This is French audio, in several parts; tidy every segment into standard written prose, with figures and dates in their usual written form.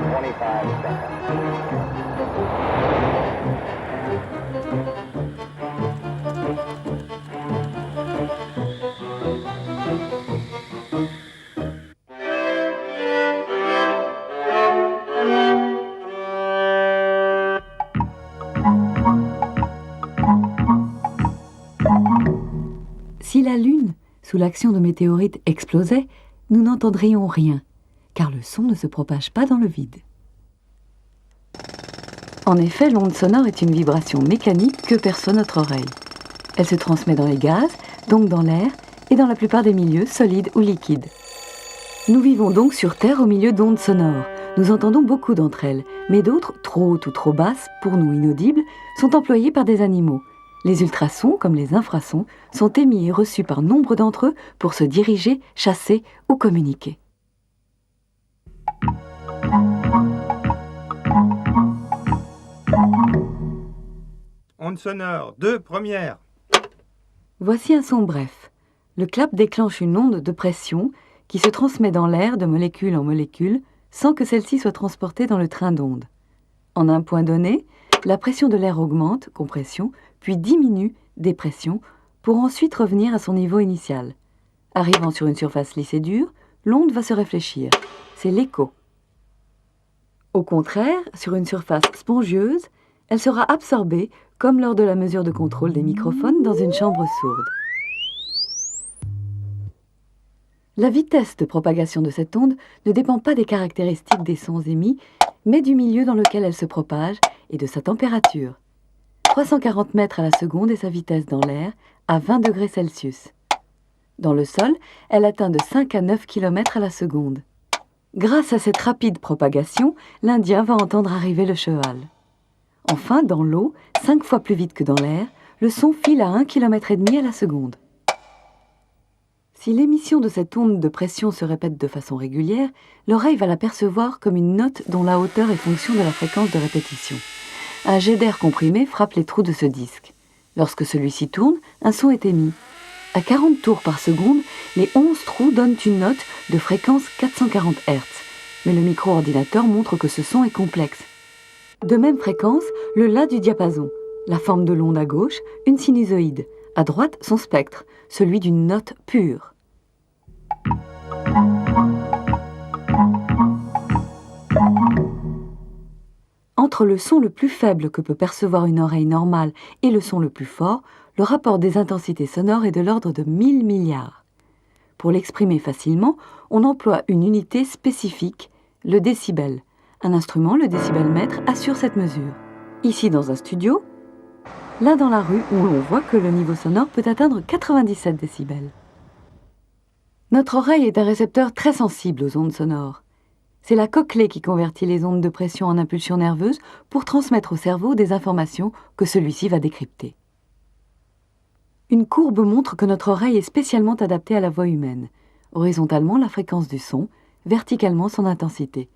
25 seconds. Si la Lune, sous l'action de météorites, explosait, nous n'entendrions rien, car le son ne se propage pas dans le vide. En effet, l'onde sonore est une vibration mécanique que perçoit notre oreille. Elle se transmet dans les gaz, donc dans l'air, et dans la plupart des milieux, solides ou liquides. Nous vivons donc sur Terre au milieu d'ondes sonores. Nous entendons beaucoup d'entre elles, mais d'autres, trop hautes ou trop basses, pour nous inaudibles, sont employées par des animaux. Les ultrasons, comme les infrasons, sont émis et reçus par nombre d'entre eux pour se diriger, chasser ou communiquer. Onde sonore 2, première. Voici un son bref. Le clap déclenche une onde de pression qui se transmet dans l'air de molécule en molécule sans que celle-ci soit transportée dans le train d'ondes. En un point donné, la pression de l'air augmente, compression, puis diminue, dépression, pour ensuite revenir à son niveau initial. Arrivant sur une surface lisse et dure, l'onde va se réfléchir. C'est l'écho. Au contraire, sur une surface spongieuse, elle sera absorbée, comme lors de la mesure de contrôle des microphones dans une chambre sourde. La vitesse de propagation de cette onde ne dépend pas des caractéristiques des sons émis, mais du milieu dans lequel elle se propage et de sa température. 340 mètres à la seconde est sa vitesse dans l'air, à 20 degrés Celsius. Dans le sol, elle atteint de 5 à 9 km à la seconde. Grâce à cette rapide propagation, l'Indien va entendre arriver le cheval. Enfin, dans l'eau, 5 fois plus vite que dans l'air, le son file à 1,5 km à la seconde. Si l'émission de cette onde de pression se répète de façon régulière, l'oreille va la percevoir comme une note dont la hauteur est fonction de la fréquence de répétition. Un jet d'air comprimé frappe les trous de ce disque. Lorsque celui-ci tourne, un son est émis. À 40 tours par seconde, les 11 trous donnent une note de fréquence 440 Hz. Mais le micro-ordinateur montre que ce son est complexe. De même fréquence, le La du diapason. La forme de l'onde à gauche, une sinusoïde. À droite, son spectre, celui d'une note pure. Entre le son le plus faible que peut percevoir une oreille normale et le son le plus fort, le rapport des intensités sonores est de l'ordre de 1000 milliards. Pour l'exprimer facilement, on emploie une unité spécifique, le décibel. Un instrument, le décibelmètre, assure cette mesure. Ici dans un studio, là dans la rue où l'on voit que le niveau sonore peut atteindre 97 décibels. Notre oreille est un récepteur très sensible aux ondes sonores. C'est la cochlée qui convertit les ondes de pression en impulsions nerveuses pour transmettre au cerveau des informations que celui-ci va décrypter. Une courbe montre que notre oreille est spécialement adaptée à la voix humaine. Horizontalement, la fréquence du son, verticalement, son intensité.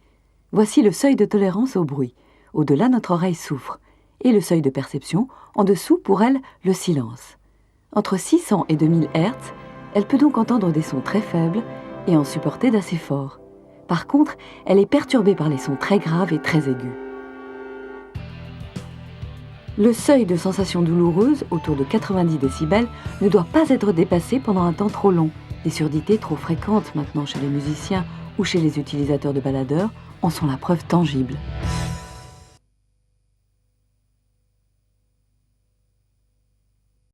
Voici le seuil de tolérance au bruit. Au-delà, notre oreille souffre. Et le seuil de perception, en dessous, pour elle, le silence. Entre 600 et 2000 Hz, elle peut donc entendre des sons très faibles et en supporter d'assez forts. Par contre, elle est perturbée par les sons très graves et très aigus. Le seuil de sensation douloureuse, autour de 90 décibels, ne doit pas être dépassé pendant un temps trop long. Les surdités trop fréquentes maintenant chez les musiciens ou chez les utilisateurs de baladeurs en sont la preuve tangible.